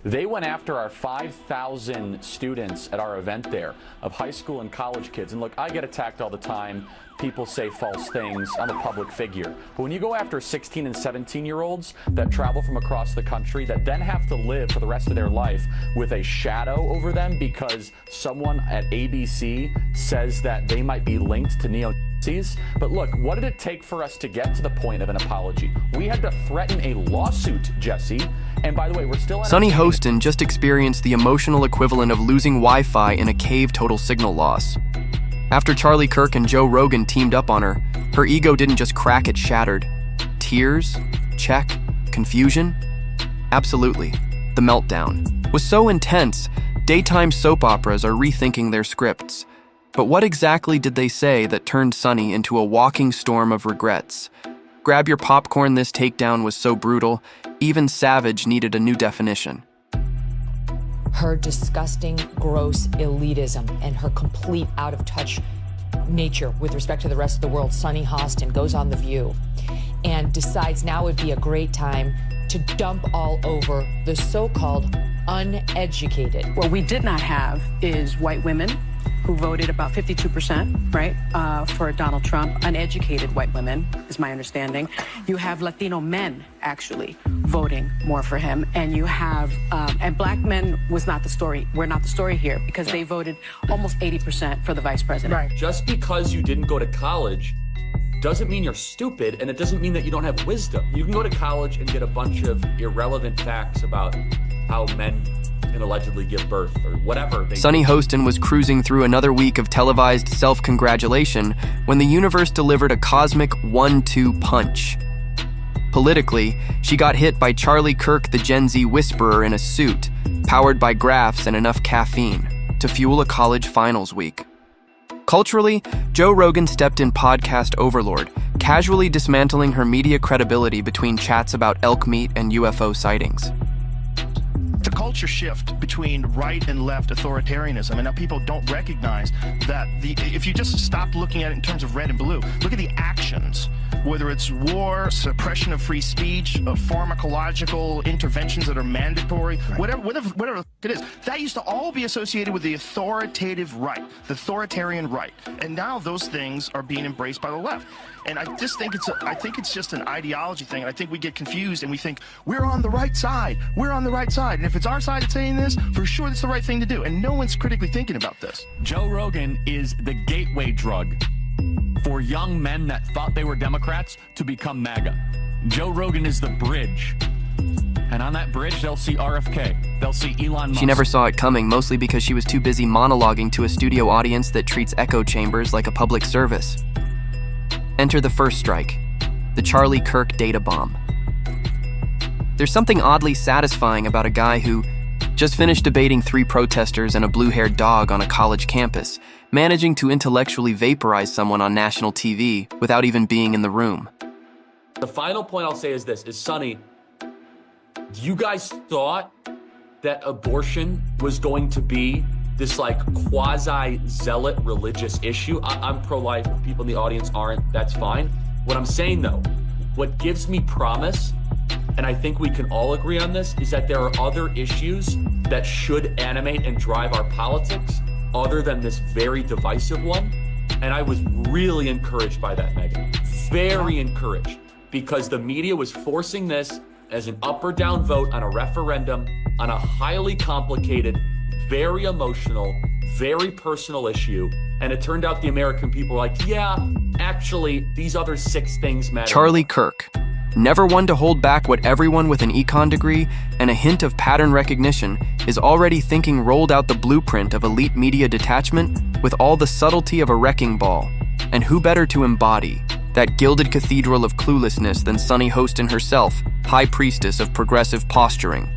They went after our 5,000 students at our event there of high school and college kids. And look, I get attacked all the time. People say false things. I'm a public figure. But when you go after 16 and 17-year-olds that travel from across the country that then have to live for the rest of their life with a shadow over them because someone at ABC says that they might be linked to neo-Nazis. But look, what did it take for us to get to the point of an apology? We had to threaten a lawsuit, Jesse. And by the way, we're still... Sunny Hostin just experienced the emotional equivalent of losing Wi-Fi in a cave total signal loss. After Charlie Kirk and Joe Rogan teamed up on her ego didn't just crack, it shattered. Tears? Check. Confusion? Absolutely. The meltdown was so intense, daytime soap operas are rethinking their scripts. But what exactly did they say that turned Sunny into a walking storm of regrets? Grab your popcorn, this takedown was so brutal, even savage needed a new definition. Her disgusting, gross elitism and her complete out-of-touch nature with respect to the rest of the world. Sunny Hostin goes on The View and decides now would be a great time to dump all over the so-called uneducated. What we did not have is white women who voted about 52%, right, for Donald Trump. Uneducated white women, is my understanding. You have Latino men, actually, voting more for him. And you have, and black men was not the story. We're not the story here because they voted almost 80% for the vice president. Right. Just because you didn't go to college doesn't mean you're stupid, and it doesn't mean that you don't have wisdom. You can go to college and get a bunch of irrelevant facts about how men can allegedly give birth or whatever. Sunny Hostin was cruising through another week of televised self-congratulation when the universe delivered a cosmic 1-2 punch. Politically, she got hit by Charlie Kirk, the Gen Z whisperer in a suit, powered by graphs and enough caffeine to fuel a college finals week. Culturally, Joe Rogan stepped in podcast overlord, casually dismantling her media credibility between chats about elk meat and UFO sightings. The culture shift between right and left authoritarianism, and now people don't recognize that if you just stop looking at it in terms of red and blue, look at the actions, whether it's war, suppression of free speech, pharmacological interventions that are mandatory, whatever it is, that used to all be associated with the authoritative right, the authoritarian right, and now those things are being embraced by the left. And I just think it's just an ideology thing, and I think we get confused and we think we're on the right side, and if it's our side that's saying this, for sure that's the right thing to do, and no one's critically thinking about this. Joe Rogan is the gateway drug for young men that thought they were Democrats to become MAGA. Joe Rogan is the bridge. And on that bridge, they'll see RFK. They'll see Elon Musk. She never saw it coming, mostly because she was too busy monologuing to a studio audience that treats echo chambers like a public service. Enter the first strike, the Charlie Kirk data bomb. There's something oddly satisfying about a guy who just finished debating 3 protesters and a blue-haired dog on a college campus, managing to intellectually vaporize someone on national TV without even being in the room. The final point I'll say is this, is Sunny, you guys thought that abortion was going to be this like quasi-zealot religious issue. I'm pro-life, people in the audience aren't, that's fine. What I'm saying though, what gives me promise, and I think we can all agree on this, is that there are other issues that should animate and drive our politics other than this very divisive one. And I was really encouraged by that, Megan. Very encouraged, because the media was forcing this as an up or down vote on a referendum on a highly complicated, very emotional, very personal issue. And it turned out the American people were like, yeah, actually, these other 6 things matter. Charlie Kirk, never one to hold back what everyone with an econ degree and a hint of pattern recognition is already thinking rolled out the blueprint of elite media detachment with all the subtlety of a wrecking ball. And who better to embody that gilded cathedral of cluelessness than Sunny Hostin herself, high priestess of progressive posturing.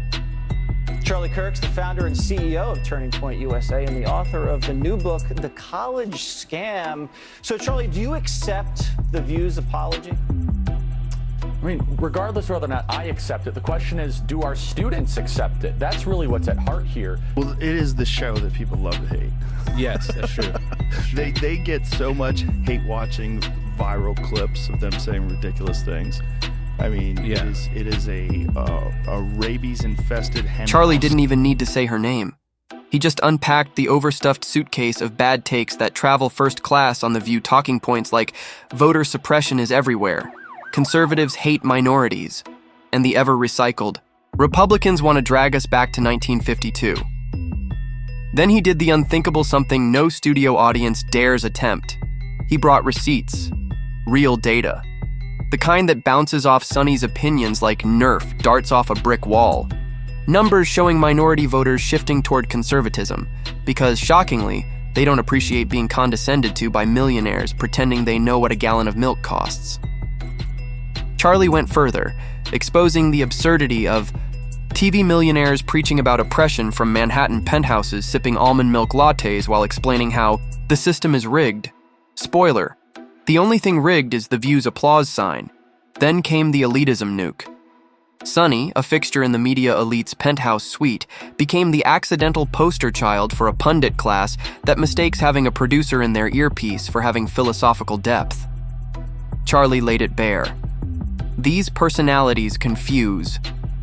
Charlie Kirk's the founder and CEO of Turning Point USA and the author of the new book, The College Scam. So, Charlie, do you accept the View's apology? I mean, regardless of whether or not I accept it, the question is, do our students accept it? That's really what's at heart here. Well, it is the show that people love to hate. Yes, that's true. They get so much hate watching viral clips of them saying ridiculous things. I mean, Yeah. it is a rabies-infested hen Charlie house. didn't even need to say her name. He just unpacked the overstuffed suitcase of bad takes that travel first class on The View talking points like voter suppression is everywhere, conservatives hate minorities, and the ever-recycled, Republicans want to drag us back to 1952. Then he did the unthinkable something no studio audience dares attempt. He brought receipts, real data. The kind that bounces off Sonny's opinions like Nerf darts off a brick wall. Numbers showing minority voters shifting toward conservatism, because, shockingly, they don't appreciate being condescended to by millionaires pretending they know what a gallon of milk costs. Charlie went further, exposing the absurdity of TV millionaires preaching about oppression from Manhattan penthouses sipping almond milk lattes while explaining how the system is rigged. Spoiler, the only thing rigged is The View's applause sign. Then came the elitism nuke. Sonny, a fixture in the media elite's penthouse suite, became the accidental poster child for a pundit class that mistakes having a producer in their earpiece for having philosophical depth. Charlie laid it bare. These personalities confuse.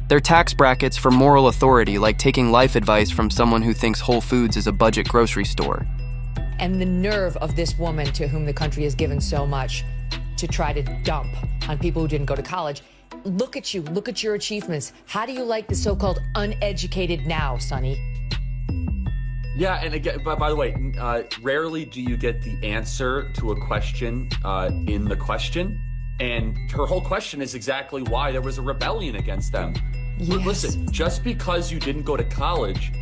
They're tax brackets for moral authority, like taking life advice from someone who thinks Whole Foods is a budget grocery store. And the nerve of this woman to whom the country has given so much to try to dump on people who didn't go to college. Look at you, look at your achievements. How do you like the so-called uneducated now, Sonny? Yeah, and again, by the way, rarely do you get the answer to a question in the question. And her whole question is exactly why there was a rebellion against them. Yes. Listen, just because you didn't go to college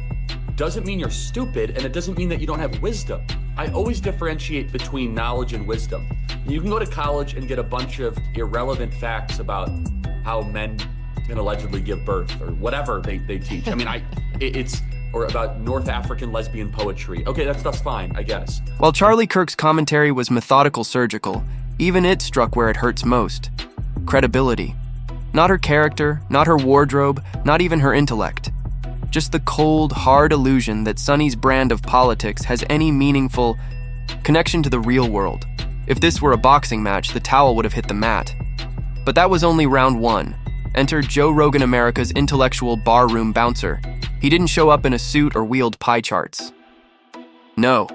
doesn't mean you're stupid, and it doesn't mean that you don't have wisdom. I always differentiate between knowledge and wisdom. You can go to college and get a bunch of irrelevant facts about how men can allegedly give birth or whatever they teach. I mean, or about North African lesbian poetry. Okay, that stuff's fine, I guess. While Charlie Kirk's commentary was methodical surgical, even it struck where it hurts most. Credibility. Not her character, not her wardrobe, not even her intellect. Just the cold, hard illusion that Sonny's brand of politics has any meaningful connection to the real world. If this were a boxing match, the towel would have hit the mat. But that was only round one. Enter Joe Rogan America's intellectual barroom bouncer. He didn't show up in a suit or wield pie charts. No.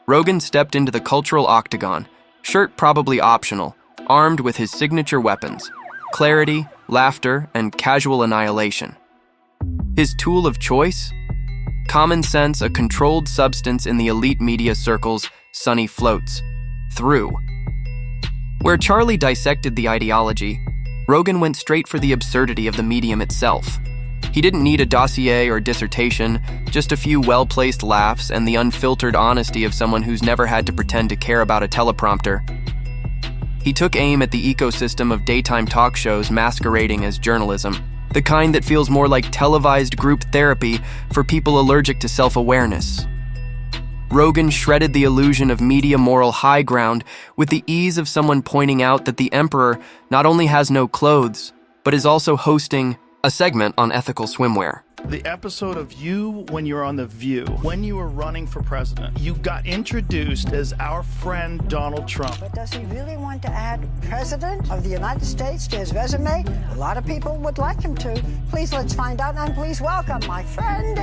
Rogan stepped into the cultural octagon, shirt probably optional, armed with his signature weapons: clarity, laughter, and casual annihilation. His tool of choice? Common sense, a controlled substance in the elite media circles Sonny floats through. Where Charlie dissected the ideology, Rogan went straight for the absurdity of the medium itself. He didn't need a dossier or dissertation, just a few well-placed laughs and the unfiltered honesty of someone who's never had to pretend to care about a teleprompter. He took aim at the ecosystem of daytime talk shows masquerading as journalism, the kind that feels more like televised group therapy for people allergic to self-awareness. Rogan shredded the illusion of media moral high ground with the ease of someone pointing out that the emperor not only has no clothes, but is also hosting a segment on ethical swimwear. The episode of you when you were on The View, when you were running for president, you got introduced as our friend Donald Trump. But does he really want to add President of the United States to his resume? A lot of people would like him to. Please let's find out, and please welcome my friend,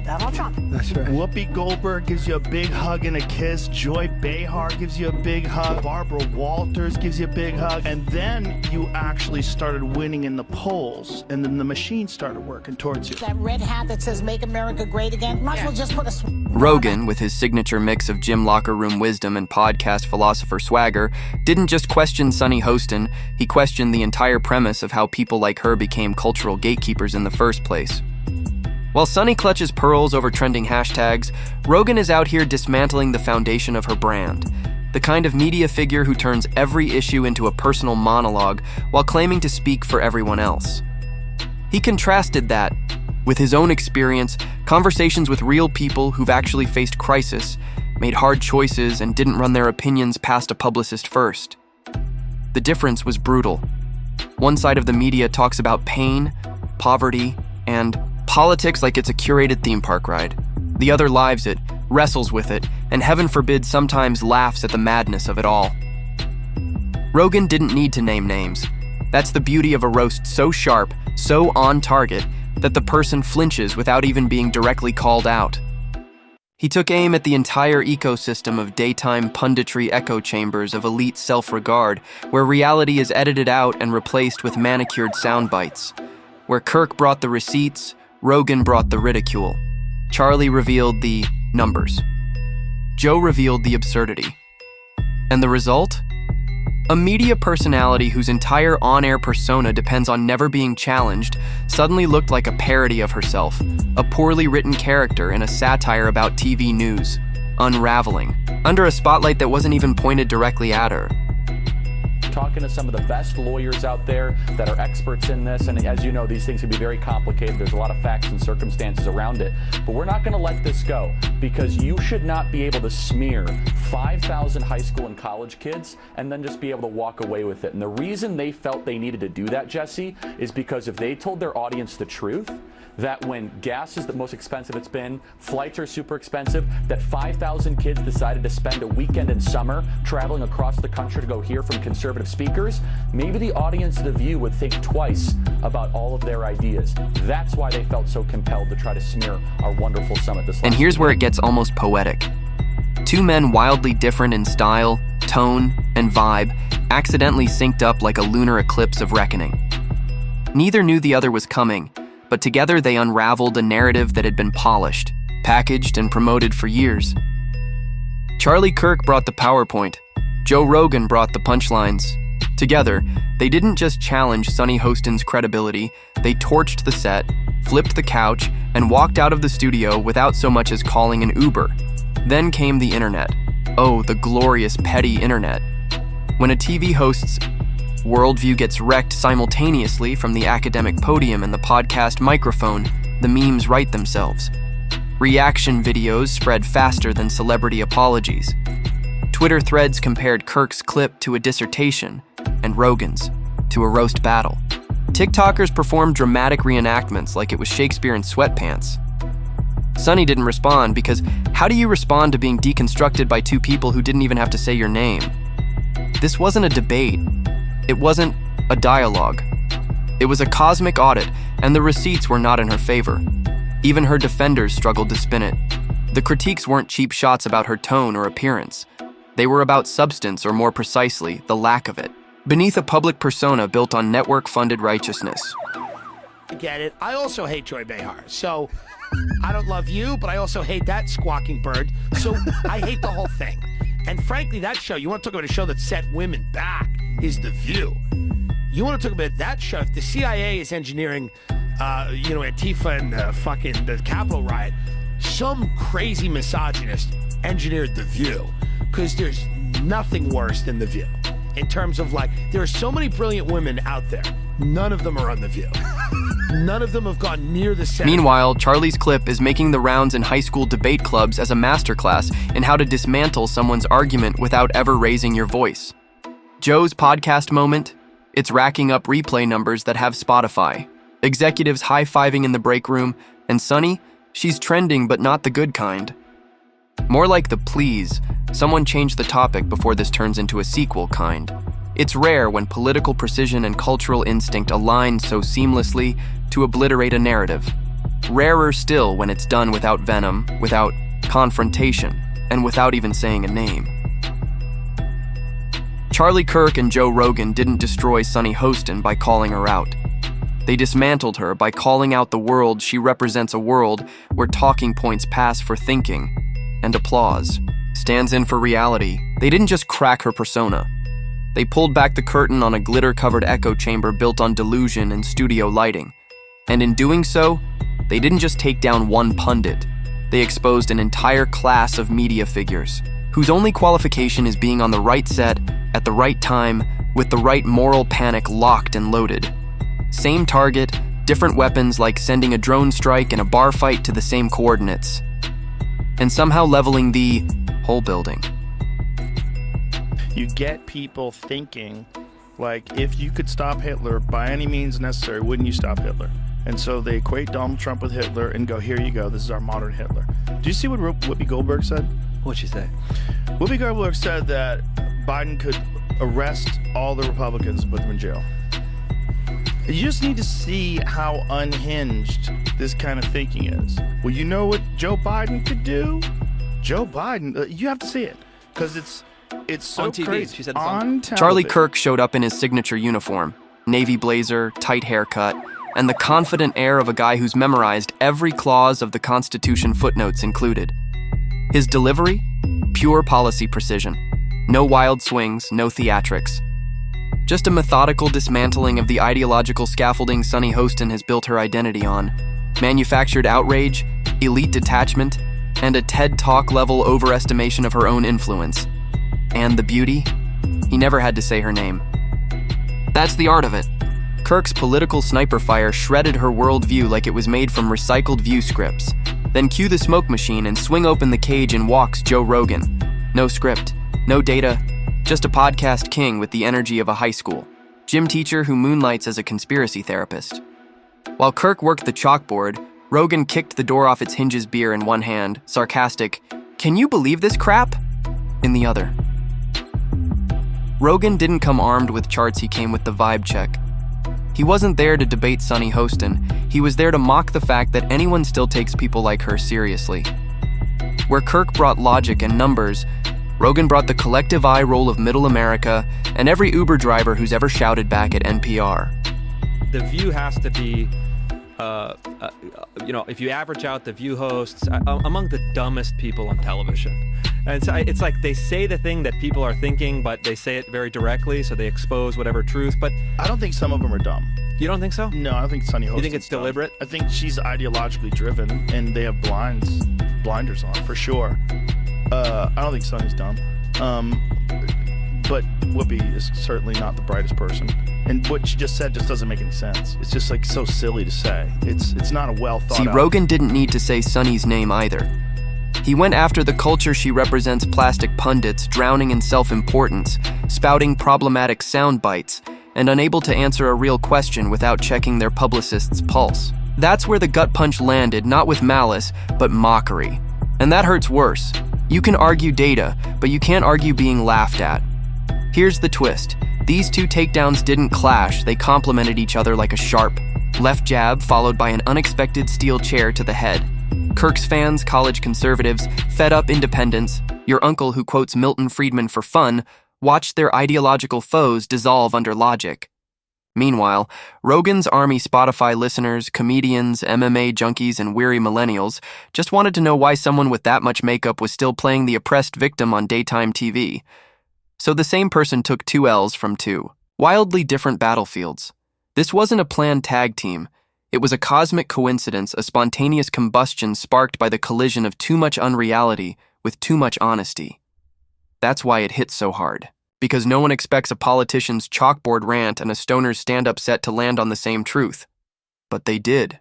Donald Trump. That's right. Whoopi Goldberg gives you a big hug and a kiss. Joy Behar gives you a big hug. Barbara Walters gives you a big hug. And then you actually started winning in the polls, and then the machine started working towards you. That red hat that says "Make America Great Again." Might as well just put a. Rogan, with his signature mix of gym locker room wisdom and podcast philosopher swagger, didn't just question Sonny Hostin, he questioned the entire premise of how people like her became cultural gatekeepers in the first place. While Sonny clutches pearls over trending hashtags, Rogan is out here dismantling the foundation of her brand, the kind of media figure who turns every issue into a personal monologue while claiming to speak for everyone else. He contrasted that with his own experience, conversations with real people who've actually faced crisis, made hard choices, and didn't run their opinions past a publicist first. The difference was brutal. One side of the media talks about pain, poverty, and politics like it's a curated theme park ride. The other lives it, wrestles with it, and heaven forbid sometimes laughs at the madness of it all. Rogan didn't need to name names. That's the beauty of a roast so sharp, so on target, that the person flinches without even being directly called out. He took aim at the entire ecosystem of daytime punditry echo chambers of elite self-regard, where reality is edited out and replaced with manicured sound bites. Where Kirk brought the receipts, Rogan brought the ridicule. Charlie revealed the numbers. Joe revealed the absurdity. And the result? A media personality whose entire on-air persona depends on never being challenged suddenly looked like a parody of herself, a poorly written character in a satire about TV news, unraveling, under a spotlight that wasn't even pointed directly at her. Talking to some of the best lawyers out there that are experts in this, and as you know, these things can be very complicated. There's a lot of facts and circumstances around it, but we're not going to let this go, because you should not be able to smear 5,000 high school and college kids and then just be able to walk away with it. And the reason they felt they needed to do that, Jesse, is because if they told their audience the truth, that when gas is the most expensive it's been, flights are super expensive, that 5,000 kids decided to spend a weekend in summer traveling across the country to go hear from conservative speakers, maybe the audience of The View would think twice about all of their ideas. That's why they felt so compelled to try to smear our wonderful summit this last And here's where it gets almost poetic. Two men wildly different in style, tone, and vibe accidentally synced up like a lunar eclipse of reckoning. Neither knew the other was coming, but together they unraveled a narrative that had been polished, packaged, and promoted for years. Charlie Kirk brought the PowerPoint. Joe Rogan brought the punchlines. Together, they didn't just challenge Sunny Hostin's credibility, they torched the set, flipped the couch, and walked out of the studio without so much as calling an Uber. Then came the internet. Oh, the glorious, petty internet. When a TV host's worldview gets wrecked simultaneously from the academic podium and the podcast microphone, the memes write themselves. Reaction videos spread faster than celebrity apologies. Twitter threads compared Kirk's clip to a dissertation and Rogan's to a roast battle. TikTokers performed dramatic reenactments like it was Shakespeare in sweatpants. Sunny didn't respond because how do you respond to being deconstructed by two people who didn't even have to say your name? This wasn't a debate. It wasn't a dialogue. It was a cosmic audit, and the receipts were not in her favor. Even her defenders struggled to spin it. The critiques weren't cheap shots about her tone or appearance. They were about substance, or more precisely, the lack of it, beneath a public persona built on network-funded righteousness. I get it. I also hate Joy Behar, so I don't love you, but I also hate that squawking bird, so I hate the whole thing. And frankly, that show, you want to talk about a show that set women back, is The View. You want to talk about that show, if the CIA is engineering, Antifa and fucking the Capitol riot, some crazy misogynist engineered The View, because there's nothing worse than The View. In terms of there are so many brilliant women out there. None of them are on The View. None of them have gone near the center. Meanwhile, Charlie's clip is making the rounds in high school debate clubs as a masterclass in how to dismantle someone's argument without ever raising your voice. Joe's podcast moment, it's racking up replay numbers that have Spotify. Executives high-fiving in the break room, and Sunny, she's trending but not the good kind. More like the please, someone change the topic before this turns into a sequel kind. It's rare when political precision and cultural instinct align so seamlessly to obliterate a narrative. Rarer still when it's done without venom, without confrontation, and without even saying a name. Charlie Kirk and Joe Rogan didn't destroy Sunny Hostin by calling her out. They dismantled her by calling out the world she represents, a world where talking points pass for thinking, and applause stands in for reality. They didn't just crack her persona. They pulled back the curtain on a glitter-covered echo chamber built on delusion and studio lighting. And in doing so, they didn't just take down one pundit. They exposed an entire class of media figures, whose only qualification is being on the right set, at the right time, with the right moral panic locked and loaded. Same target, different weapons, like sending a drone strike and a bar fight to the same coordinates. And somehow leveling the whole building. You get people thinking, if you could stop Hitler by any means necessary, wouldn't you stop Hitler? And so they equate Donald Trump with Hitler and go, here you go, this is our modern Hitler. Do you see what Whoopi Goldberg said? What'd she say? Whoopi Goldberg said that Biden could arrest all the Republicans and put them in jail. You just need to see how unhinged this kind of thinking is. Well, you know what Joe Biden could do? Joe Biden, you have to see it, because it's so on TV. crazy. She said it's on Charlie television. Kirk showed up in his signature uniform, navy blazer, tight haircut, and the confident air of a guy who's memorized every clause of the Constitution, footnotes included. His delivery? Pure policy precision. No wild swings, no theatrics. Just a methodical dismantling of the ideological scaffolding Sunny Hostin has built her identity on. Manufactured outrage, elite detachment, and a TED Talk level overestimation of her own influence. And the beauty? He never had to say her name. That's the art of it. Kirk's political sniper fire shredded her worldview like it was made from recycled view scripts. Then cue the smoke machine and swing open the cage and walks Joe Rogan. No script, no data, just a podcast king with the energy of a high school gym teacher who moonlights as a conspiracy therapist. While Kirk worked the chalkboard, Rogan kicked the door off its hinges beer in one hand, sarcastic, "Can you believe this crap?" in the other. Rogan didn't come armed with charts, he came with the vibe check. He wasn't there to debate Sunny Hostin, he was there to mock the fact that anyone still takes people like her seriously. Where Kirk brought logic and numbers, Rogan brought the collective eye roll of middle America and every Uber driver who's ever shouted back at NPR. The View has to be, if you average out the View hosts, among the dumbest people on television. And it's like they say the thing that people are thinking, but they say it very directly, so they expose whatever truth. But I don't think some of them are dumb. you don't think so? No, I don't think Sunny Hostin's You think it's dumb. deliberate? I think she's ideologically driven, and they have blinders on, for sure. I don't think Sunny's dumb. But Whoopi is certainly not the brightest person. And what she just said just doesn't make any sense. It's just like so silly to say. It's not a well thought out. See, Rogan didn't need to say Sunny's name either. He went after the culture she represents, plastic pundits drowning in self-importance, spouting problematic sound bites, and unable to answer a real question without checking their publicist's pulse. That's where the gut punch landed, not with malice, but mockery. And that hurts worse. You can argue data, but you can't argue being laughed at. Here's the twist. These two takedowns didn't clash, they complemented each other like a sharp left jab followed by an unexpected steel chair to the head. Kirk's fans, college conservatives, fed-up independents, your uncle who quotes Milton Friedman for fun, watched their ideological foes dissolve under logic. Meanwhile, Rogan's army Spotify listeners, comedians, MMA junkies, and weary millennials just wanted to know why someone with that much makeup was still playing the oppressed victim on daytime TV. So the same person took 2 L's from 2 wildly different battlefields. This wasn't a planned tag team. It was a cosmic coincidence, a spontaneous combustion sparked by the collision of too much unreality with too much honesty. That's why it hit so hard. Because no one expects a politician's chalkboard rant and a stoner's stand-up set to land on the same truth. But they did.